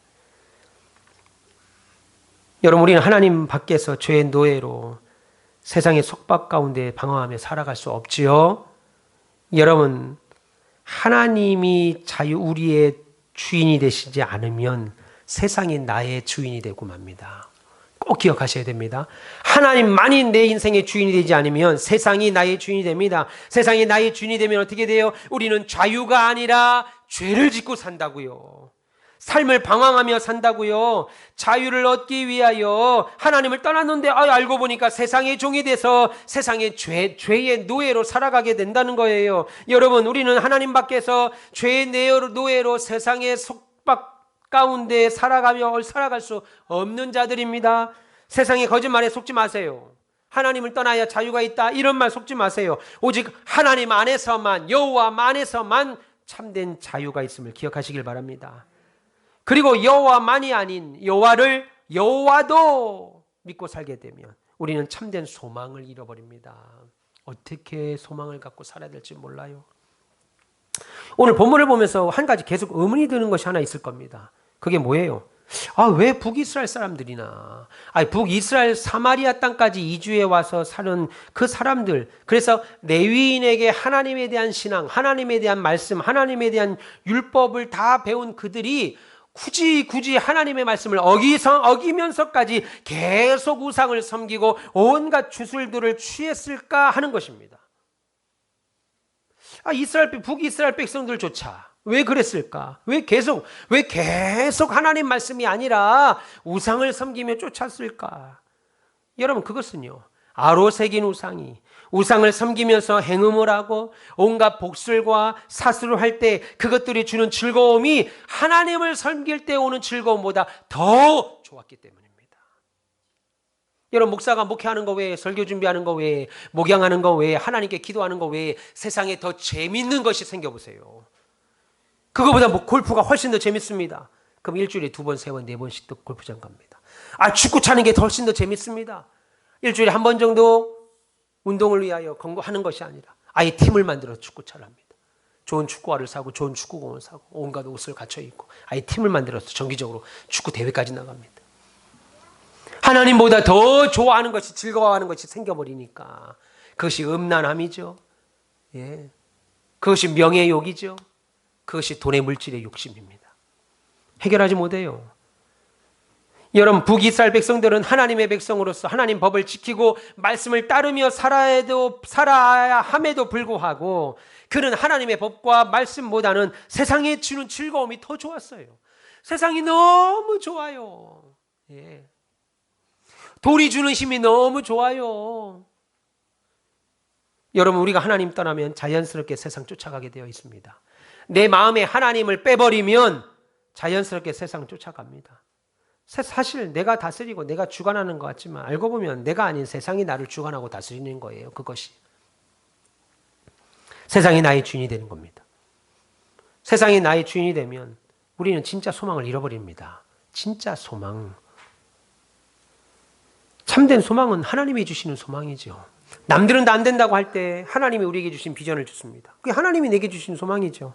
여러분 우리는 하나님 밖에서 죄의 노예로 세상의 속박 가운데 방황하며 살아갈 수 없지요. 여러분 하나님이 우리의 주인이 되시지 않으면 세상이 나의 주인이 되고 맙니다. 꼭 기억하셔야 됩니다. 하나님만이 내 인생의 주인이 되지 않으면 세상이 나의 주인이 됩니다. 세상이 나의 주인이 되면 어떻게 돼요? 우리는 자유가 아니라 죄를 짓고 산다고요. 삶을 방황하며 산다고요. 자유를 얻기 위하여 하나님을 떠났는데 알고 보니까 세상의 종이 돼서 세상의 죄의 노예로 살아가게 된다는 거예요. 여러분 우리는 하나님 밖에서 죄의 노예로 세상의 속박 가운데 살아갈 수 없는 자들입니다. 세상의 거짓말에 속지 마세요. 하나님을 떠나야 자유가 있다 이런 말 속지 마세요. 오직 하나님 안에서만 여호와 안에서만 참된 자유가 있음을 기억하시길 바랍니다. 그리고 여호와만이 아닌 여호와도 믿고 살게 되면 우리는 참된 소망을 잃어버립니다. 어떻게 소망을 갖고 살아야 될지 몰라요. 오늘 본문을 보면서 한 가지 계속 의문이 드는 것이 하나 있을 겁니다. 그게 뭐예요? 왜 북이스라엘 사람들이나 북이스라엘 사마리아 땅까지 이주해 와서 사는 그 사람들, 그래서 레위인에게 하나님에 대한 신앙, 하나님에 대한 말씀, 하나님에 대한 율법을 다 배운 그들이 굳이 하나님의 말씀을 어기면서까지 계속 우상을 섬기고 온갖 주술들을 취했을까 하는 것입니다. 북이스라엘 백성들조차 왜 그랬을까? 왜 계속 하나님 말씀이 아니라 우상을 섬기며 쫓았을까? 여러분 그것은요, 아로 새긴 우상이 우상을 섬기면서 행음을 하고 온갖 복술과 사수를 할 때 그것들이 주는 즐거움이 하나님을 섬길 때 오는 즐거움보다 더 좋았기 때문입니다. 여러분, 목사가 목회하는 거 외에, 설교 준비하는 거 외에, 목양하는 거 외에, 하나님께 기도하는 거 외에 세상에 더 재밌는 것이 생겨보세요. 그거보다 골프가 훨씬 더 재밌습니다. 그럼 일주일에 2번, 3번, 4번씩 또 골프장 갑니다. 축구 차는 게 훨씬 더 재밌습니다. 일주일에 1번 정도 운동을 위하여 하는 것이 아니라 아예 팀을 만들어서 축구차를 합니다. 좋은 축구화를 사고 좋은 축구공을 사고 온갖 옷을 갖춰 입고 아예 팀을 만들어서 정기적으로 축구 대회까지 나갑니다. 하나님보다 더 좋아하는 것이, 즐거워하는 것이 생겨버리니까 그것이 음란함이죠. 예. 그것이 명예욕이죠. 그것이 돈의 물질의 욕심입니다. 해결하지 못해요. 여러분, 북이스라엘 백성들은 하나님의 백성으로서 하나님 법을 지키고 말씀을 따르며 살아야 함에도 불구하고 그는 하나님의 법과 말씀보다는 세상에 주는 즐거움이 더 좋았어요. 세상이 너무 좋아요. 예. 돌이 주는 힘이 너무 좋아요. 여러분, 우리가 하나님 떠나면 자연스럽게 세상 쫓아가게 되어 있습니다. 내 마음에 하나님을 빼버리면 자연스럽게 세상 쫓아갑니다. 사실 내가 다스리고 내가 주관하는 것 같지만 알고 보면 내가 아닌 세상이 나를 주관하고 다스리는 거예요. 그것이. 세상이 나의 주인이 되는 겁니다. 세상이 나의 주인이 되면 우리는 진짜 소망을 잃어버립니다. 진짜 소망. 참된 소망은 하나님이 주시는 소망이죠. 남들은 다 안 된다고 할 때 하나님이 우리에게 주신 비전을 줬습니다. 그게 하나님이 내게 주신 소망이죠.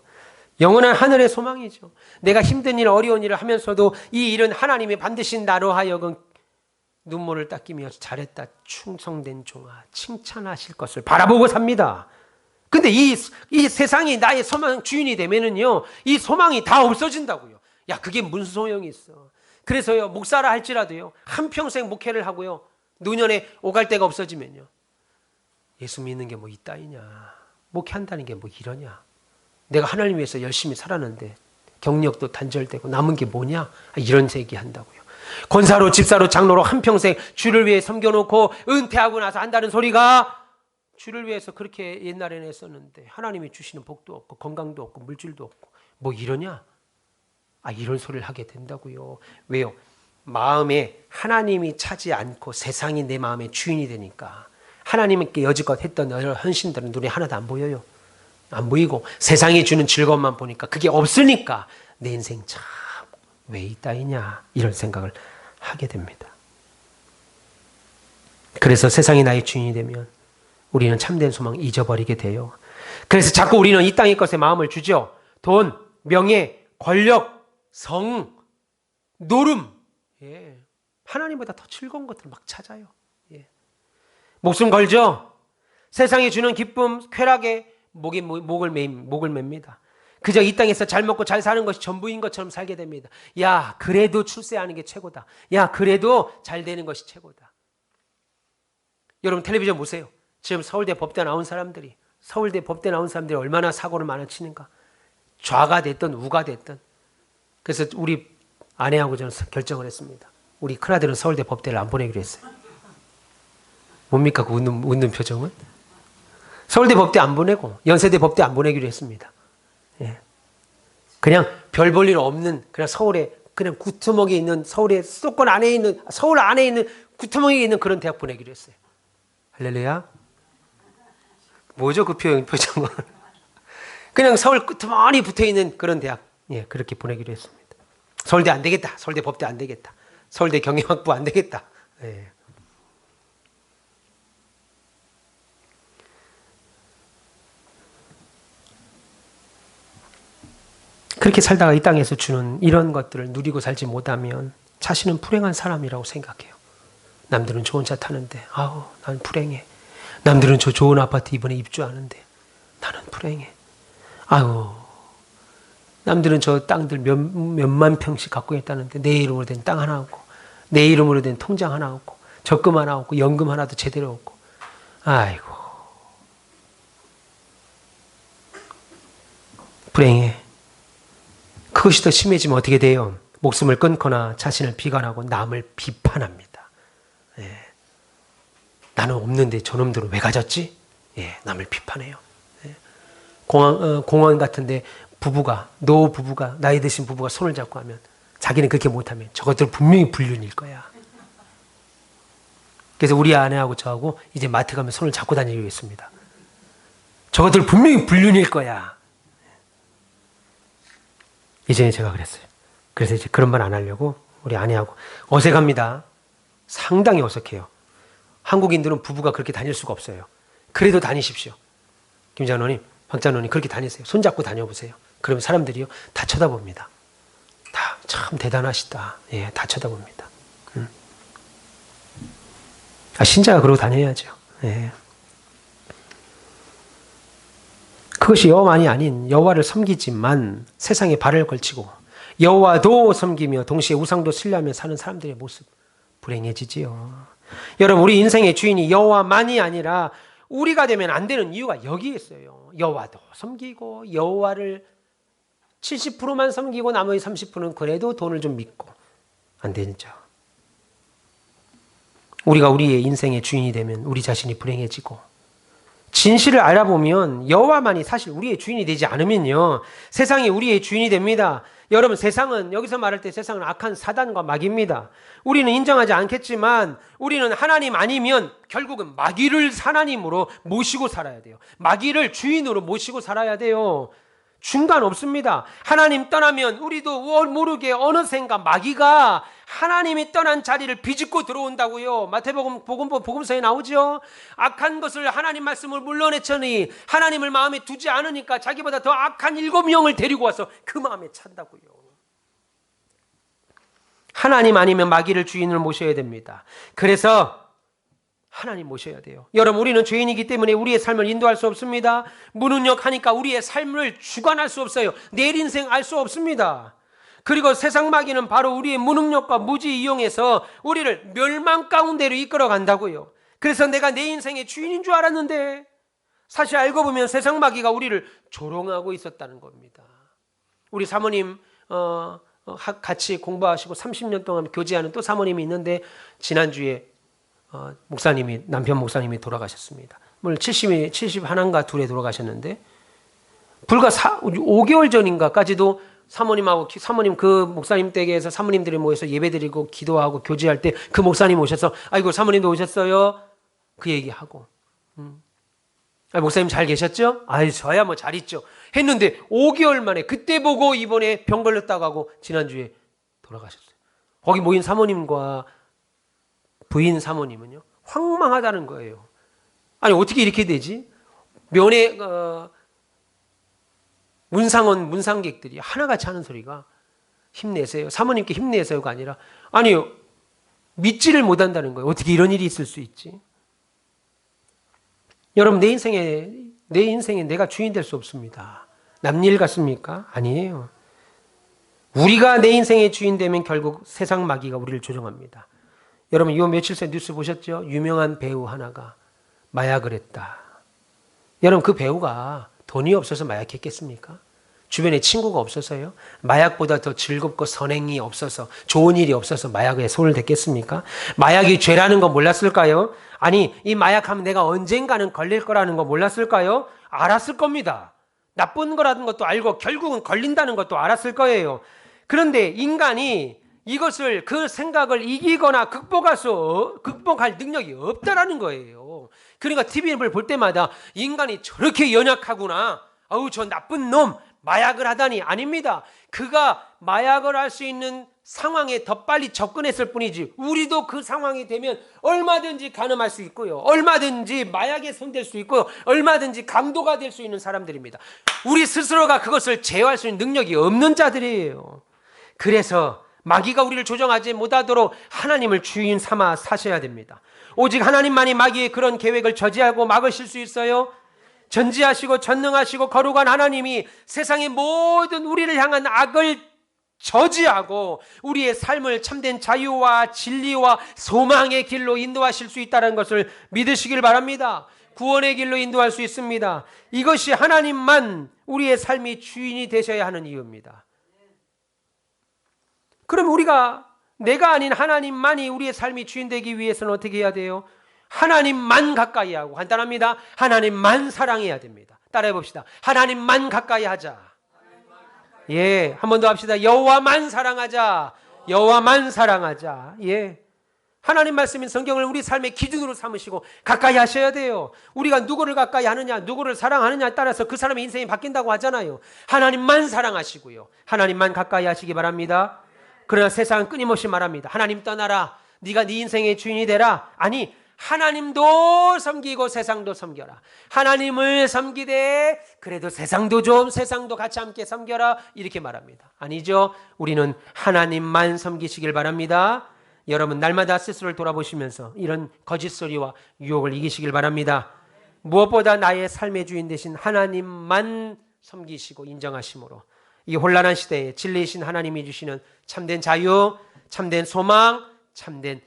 영원한 하늘의 소망이죠. 내가 힘든 일, 어려운 일을 하면서도 이 일은 하나님이 반드시 나로 하여금 눈물을 닦이며 잘했다, 충성된 종아, 칭찬하실 것을 바라보고 삽니다. 근데 이 세상이 나의 소망 주인이 되면은요, 이 소망이 다 없어진다고요. 야, 그게 무슨 소용이 있어. 그래서요, 목사라 할지라도요, 한평생 목회를 하고요, 노년에 오갈 데가 없어지면요, 예수 믿는 게 뭐 이따이냐, 목회한다는 게 뭐 이러냐, 내가 하나님 위해서 열심히 살았는데 경력도 단절되고 남은 게 뭐냐, 이런 얘기한다고요. 권사로, 집사로, 장로로 한평생 주를 위해 섬겨놓고 은퇴하고 나서 한다는 소리가 주를 위해서 그렇게 옛날에는 했었는데 하나님이 주시는 복도 없고 건강도 없고 물질도 없고 뭐 이러냐, 이런 소리를 하게 된다고요. 왜요? 마음에 하나님이 차지 않고 세상이 내 마음의 주인이 되니까 하나님께 여지껏 했던 여러 헌신들은 눈에 하나도 안 보여요. 안 보이고 세상이 주는 즐거움만 보니까 그게 없으니까 내 인생 참 왜 이따이냐, 이런 생각을 하게 됩니다. 그래서 세상이 나의 주인이 되면 우리는 참된 소망 잊어버리게 돼요. 그래서 자꾸 우리는 이 땅의 것에 마음을 주죠. 돈, 명예, 권력, 성, 노름, 하나님보다 더 즐거운 것들을 막 찾아요. 목숨 걸죠. 세상이 주는 기쁨, 쾌락에 목을 맵니다. 그저 이 땅에서 잘 먹고 잘 사는 것이 전부인 것처럼 살게 됩니다. 야, 그래도 출세하는 게 최고다. 야, 그래도 잘 되는 것이 최고다. 여러분, 텔레비전 보세요. 지금 서울대 법대 나온 사람들이 얼마나 사고를 많이 치는가. 좌가 됐든 우가 됐든. 그래서 우리 아내하고 저는 결정을 했습니다. 우리 큰아들은 서울대 법대를 안 보내기로 했어요. 뭡니까 그 웃는 표정은? 서울대 법대 안 보내고 연세대 법대 안 보내기로 했습니다. 그냥 별 볼 일 없는, 그냥 서울에 그냥 구트먹에 있는, 서울의 수도권 안에 있는, 서울 안에 있는 구트먹에 있는 그런 대학 보내기로 했어요. 할렐루야. 뭐죠 그 표정은? 그냥 서울 끄트머리 붙어있는 그런 대학, 그렇게 보내기로 했습니다. 서울대 안 되겠다, 서울대 법대 안 되겠다, 서울대 경영학부 안 되겠다. 그렇게 살다가 이 땅에서 주는 이런 것들을 누리고 살지 못하면 자신은 불행한 사람이라고 생각해요. 남들은 좋은 차 타는데 난 불행해. 남들은 저 좋은 아파트 이번에 입주하는데 나는 불행해. 남들은 저 땅들 몇만 평씩 갖고 있다는데 내 이름으로 된 땅 하나 없고, 내 이름으로 된 통장 하나 없고, 적금 하나 없고, 연금 하나도 제대로 없고. 아이고, 불행해. 그것이 더 심해지면 어떻게 돼요? 목숨을 끊거나 자신을 비관하고 남을 비판합니다. 나는 없는데 저놈들은 왜 가졌지? 예, 남을 비판해요. 예. 공원 같은데 노 부부가, 나이 드신 부부가 손을 잡고 하면, 자기는 그렇게 못하면 저것들 분명히 불륜일 거야. 그래서 우리 아내하고 저하고 이제 마트 가면 손을 잡고 다니기로 했습니다. 저것들 분명히 불륜일 거야. 이전에 제가 그랬어요. 그래서 이제 그런 말 안 하려고 우리 아내하고 어색합니다. 상당히 어색해요. 한국인들은 부부가 그렇게 다닐 수가 없어요. 그래도 다니십시오. 김장로님, 박장로님 그렇게 다니세요. 손잡고 다녀보세요. 그러면 사람들이요 다 쳐다봅니다. 다 참 대단하시다. 예, 다 쳐다봅니다. 신자가 그러고 다녀야죠. 예. 그것이 여호와만이 아닌 여호와를 섬기지만 세상에 발을 걸치고 여호와도 섬기며 동시에 우상도 신뢰하며 사는 사람들의 모습 불행해지지요. 여러분, 우리 인생의 주인이 여호와만이 아니라 우리가 되면 안 되는 이유가 여기에 있어요. 여호와도 섬기고 여호와를 70%만 섬기고 나머지 30%는 그래도 돈을 좀 믿고 안 되죠. 우리가 우리의 인생의 주인이 되면 우리 자신이 불행해지고, 진실을 알아보면 여호와만이 사실 우리의 주인이 되지 않으면요 세상이 우리의 주인이 됩니다. 여러분, 세상은, 여기서 말할 때 세상은 악한 사단과 마귀입니다. 우리는 인정하지 않겠지만 우리는 하나님 아니면 결국은 마귀를 하나님으로 모시고 살아야 돼요. 마귀를 주인으로 모시고 살아야 돼요. 중간 없습니다. 하나님 떠나면 우리도 모르게 어느샌가 마귀가 하나님이 떠난 자리를 비집고 들어온다고요. 마태복음 복음서에 나오죠. 악한 것을 하나님 말씀을 물러내더니 하나님을 마음에 두지 않으니까 자기보다 더 악한 7명을 데리고 와서 그 마음에 찬다고요. 하나님 아니면 마귀를 주인으로 모셔야 됩니다. 그래서 하나님 모셔야 돼요. 여러분, 우리는 죄인이기 때문에 우리의 삶을 인도할 수 없습니다. 무능력하니까 우리의 삶을 주관할 수 없어요. 내일 인생 알 수 없습니다. 그리고 세상 마귀는 바로 우리의 무능력과 무지 이용해서 우리를 멸망 가운데로 이끌어 간다고요. 그래서 내가 내 인생의 주인인 줄 알았는데 사실 알고 보면 세상 마귀가 우리를 조롱하고 있었다는 겁니다. 우리 사모님 같이 공부하시고 30년 동안 교제하는 또 사모님이 있는데 지난주에 남편 목사님이 돌아가셨습니다. 물론 71인가 2에 돌아가셨는데 불과 5개월 전인가까지도 사모님 그 목사님 댁에서 사모님들이 모여서 예배드리고 기도하고 교제할 때 그 목사님 오셔서 아이고 사모님도 오셨어요? 그 얘기하고 목사님 잘 계셨죠? 아이 저야 뭐 잘 있죠 했는데 5개월 만에 그때 보고 이번에 병 걸렸다고 하고 지난주에 돌아가셨어요. 거기 모인 사모님과 부인 사모님은요 황망하다는 거예요. 아니 어떻게 이렇게 되지? 면회 문상객들이 하나같이 하는 소리가 힘내세요. 사모님께 힘내세요가 아니라 아니요 믿지를 못한다는 거예요. 어떻게 이런 일이 있을 수 있지? 여러분, 내 인생에 내가 주인 될 수 없습니다. 남일 같습니까? 아니에요. 우리가 내 인생의 주인 되면 결국 세상 마귀가 우리를 조종합니다. 여러분, 요 며칠 전에 뉴스 보셨죠? 유명한 배우 하나가 마약을 했다. 여러분, 그 배우가 돈이 없어서 마약했겠습니까? 주변에 친구가 없어서요? 마약보다 더 즐겁고 선행이 없어서, 좋은 일이 없어서 마약에 손을 댔겠습니까? 마약이 죄라는 거 몰랐을까요? 아니, 이 마약하면 내가 언젠가는 걸릴 거라는 거 몰랐을까요? 알았을 겁니다. 나쁜 거라는 것도 알고 결국은 걸린다는 것도 알았을 거예요. 그런데 인간이 이것을, 그 생각을 이기거나 극복할 능력이 없다라는 거예요. 그러니까 TV를 볼 때마다 인간이 저렇게 연약하구나. 아우, 저 나쁜 놈, 마약을 하다니. 아닙니다. 그가 마약을 할 수 있는 상황에 더 빨리 접근했을 뿐이지, 우리도 그 상황이 되면 얼마든지 간음할 수 있고요. 얼마든지 마약에 손댈 수 있고요. 얼마든지 강도가 될 수 있는 사람들입니다. 우리 스스로가 그것을 제어할 수 있는 능력이 없는 자들이에요. 그래서 마귀가 우리를 조정하지 못하도록 하나님을 주인 삼아 사셔야 됩니다. 오직 하나님만이 마귀의 그런 계획을 저지하고 막으실 수 있어요. 전지하시고 전능하시고 거룩한 하나님이 세상의 모든 우리를 향한 악을 저지하고 우리의 삶을 참된 자유와 진리와 소망의 길로 인도하실 수 있다는 것을 믿으시길 바랍니다. 구원의 길로 인도할 수 있습니다. 이것이 하나님만 우리의 삶이 주인이 되셔야 하는 이유입니다. 그럼 내가 아닌 하나님만이 우리의 삶이 주인 되기 위해서는 어떻게 해야 돼요? 하나님만 가까이 하고, 간단합니다. 하나님만 사랑해야 됩니다. 따라해 봅시다. 하나님만 가까이 하자. 예, 한 번 더 합시다. 여호와만 사랑하자. 여호와만 사랑하자. 예. 하나님 말씀인 성경을 우리 삶의 기준으로 삼으시고 가까이 하셔야 돼요. 우리가 누구를 가까이 하느냐, 누구를 사랑하느냐에 따라서 그 사람의 인생이 바뀐다고 하잖아요. 하나님만 사랑하시고요. 하나님만 가까이 하시기 바랍니다. 그러나 세상은 끊임없이 말합니다. 하나님 떠나라. 네가 네 인생의 주인이 되라. 아니, 하나님도 섬기고 세상도 섬겨라. 하나님을 섬기되 그래도 세상도 좀, 세상도 같이 함께 섬겨라. 이렇게 말합니다. 아니죠. 우리는 하나님만 섬기시길 바랍니다. 여러분, 날마다 스스로를 돌아보시면서 이런 거짓소리와 유혹을 이기시길 바랍니다. 무엇보다 나의 삶의 주인 되신 하나님만 섬기시고 인정하심으로 이 혼란한 시대에 진리이신 하나님이 주시는 참된 자유, 참된 소망, 참된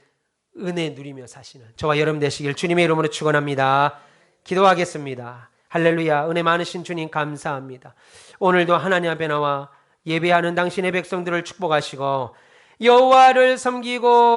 은혜 누리며 사시는 저와 여러분 되시길 주님의 이름으로 축원합니다. 기도하겠습니다. 할렐루야. 은혜 많으신 주님 감사합니다. 오늘도 하나님 앞에 나와 예배하는 당신의 백성들을 축복하시고 여호와를 섬기고